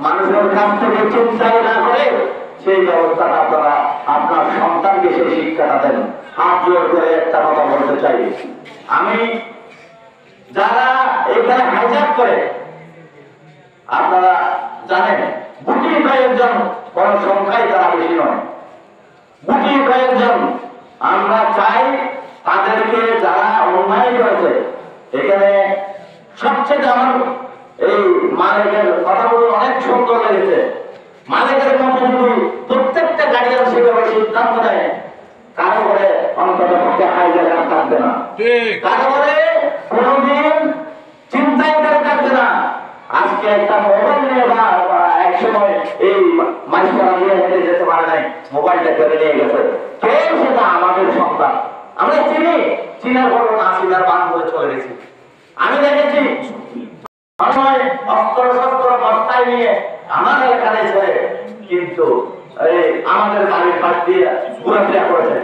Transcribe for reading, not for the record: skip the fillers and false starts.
মানুষের কাছ থেকে চিন্তাই না করে সেই ব্যবস্থাটা আপনারা আপনার সন্তানকে সেই শিক্ষাটা দেন। হাত জোর করে একটা কথা বলতে চাই, আমি যারা এখানে হাইজ্যাক করে আপনারা জানেন গুটি কয়েকজন, কোন সংখ্যায় তারা বেশি নয়, গুটি কয়েকজন। আমরা চাই তাদেরকে যারা অন্যায় করেছে, এখানে সবচেয়ে আমার এই মালিকের কথাগুলো অনেক সুন্দর লেগেছে। মালিকের মতো যদি প্রত্যেকটা গার্ডিয়ান সেভাবে সিদ্ধান্ত নেয়, কারো করে অন্তত পক্ষে হাইজ্যাকার থাকবে না, কারো করে কোনদিন চিন্তাই করে থাকবে না। আজকে একটা মোবাইল নিয়ে বা এক সময় এই মাঝখানা নিয়ে হেঁটে যেতে পারে নাই, মোবাইলটা কেড়ে নিয়ে গেছে। কেউ সেটা আমাদের সন্তান, আমরা চিনি, চিনার পর না চিনার বান করে চলে গেছি। আমি দেখেছি অস্ত্র শস্ত্র বস্তায় নিয়ে আমার এলাকায় ছেড়ে কিন্তু আমাদের বাড়ির পাশ দিয়ে ঘোরাফেরা করেছে।